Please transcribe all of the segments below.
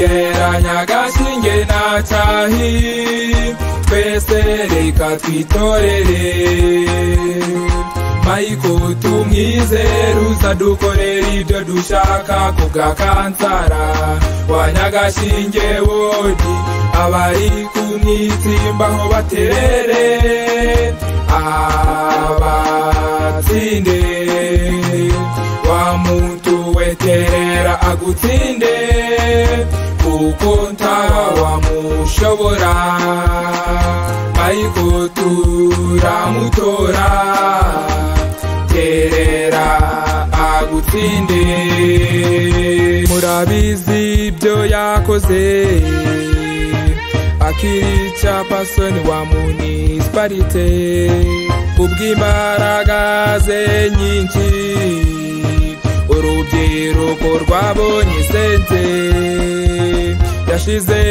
dusegeranya agashinge n'acahi twese reka twitorere Michael tumwizere uzadukorera ibyo dushaka kubw'akansara wa Nyagashinge wodi abari kumwitimba aho baterere abatsinde wa muntu weterera agutsinde kuko ntawamushobora Michael turamutora terera agutsinde murabizi ibyo yakoze akirica pasoni wa municipalite kubw'imbaraga ze nyinshi urubyiruko rwabonye sente yashize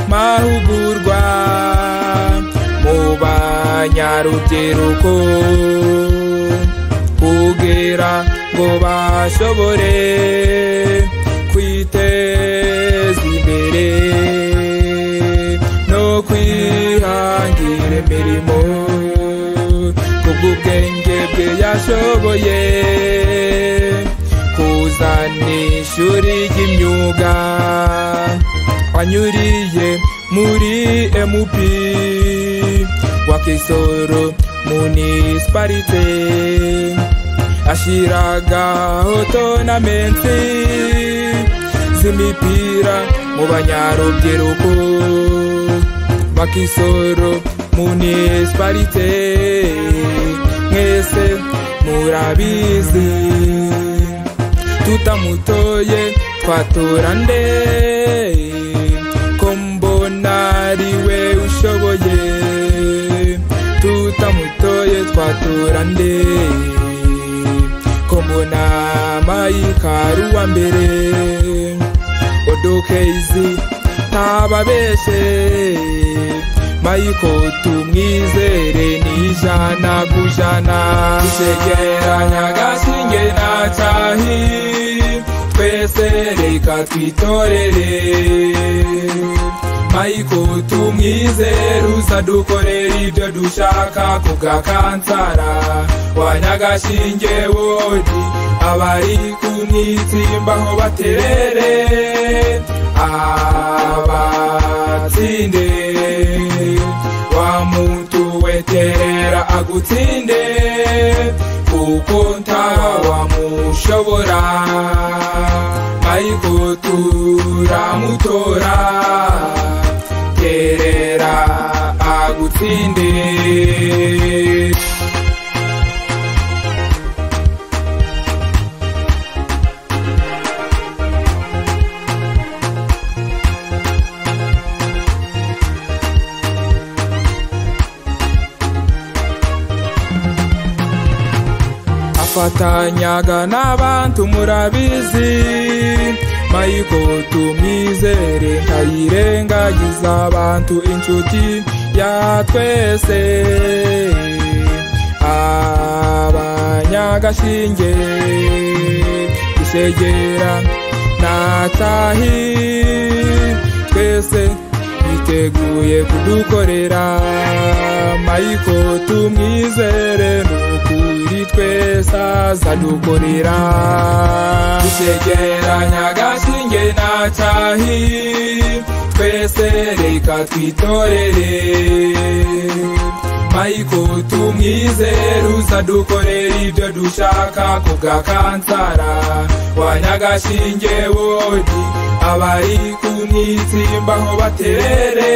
amahugurwa mu banyarubyiruko kugira ngo bashobore kwiteza imbere no kwihangira imirimo kubw'ubwenge bwe yashoboye kuzana ishuri ry'imyuga anyuriye muri MP wa Kisoro municipalite ashiragaho tonamenti z'imipira mu banyarubyiruko ba Kisoro municipalite mwese murabizi tutamutoye twatora nde ko mbona ariwe ushoboye tutamutoye twatora nde ko mbona Michael wa mbere odokeizi ntababeshe Michael tumwizere n'ijana ku ijana dusegeranya agashinge n'acahi twese reka twitorere Michael tumwizere uzadukorera ibyo dushaka kubw'akansara wa Nyagashinge wodi abari kumwitimba aho baterere abatsinde wa muntu weterera agutsinde kuko ntawamushobora Michael turamutora terera agutsinde afatanyaga n'abantu murabizi Michael tumwizere ntayirengagiza abantu inshuti ya twese abanyagashinge isegera n'atahi twese biteguye kudukorera Michael tumwizere n'ukuri twese azadukorera dusegeranya agashinge n'acahi twese reka twitorere Michael tumwizere uzadukorera ibyo dushaka kubw'akansara wa Nyagashinge wodi abari kumwitimba aho baterere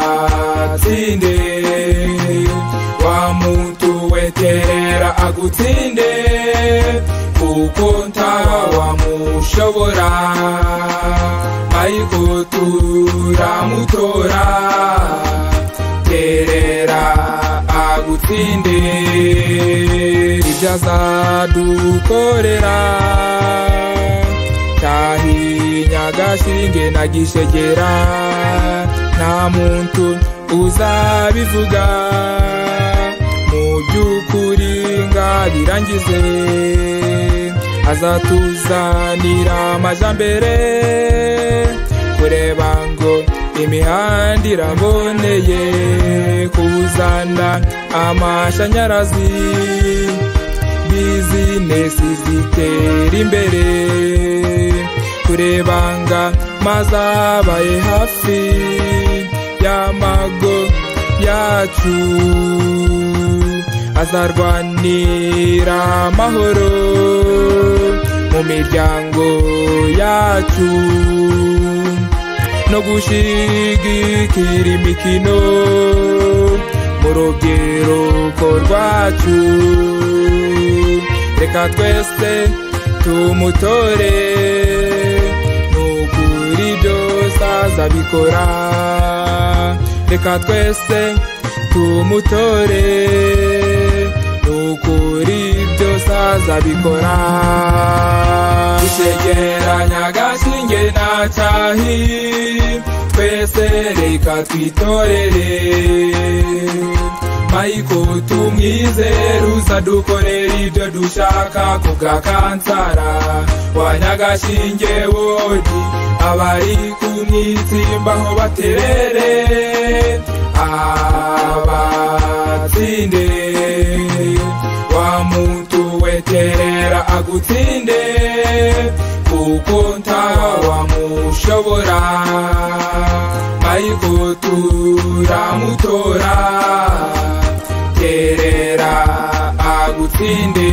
abatsinde wa muntu weterera agutsinde kuko ntawamushobora Michael turamutora terera agutsinde ibyo azadukorera tahi Nyagashinge na Gishegera nta muntu uzabivuga mu by'ukuri ngabirangize azatuzanira amajambere kureba ngo imihanda iraboneye kuzana amashanyarazi bizinesi zitera imbere kureba ngo amazi abaye hafi y'amago yacu azarwanira amahoro mu miryango yacu no gushigikira imikino mu rubyiruko rwacu reka twese tumutore nukuri byose azabikora reka twese tumutore nukuri byose azabikora Gisegera Nyagashinge na Cyahi twese reka twitorere Maiko tumwizere uzadukorera ibyo dushaka kubwa kansara wa Nyagashinge wodi abari kumwitsimba aho baterere abatsinde wa muntu weterera agutsinde kuko ntawamushobora Maiko turamutora terera agutsinde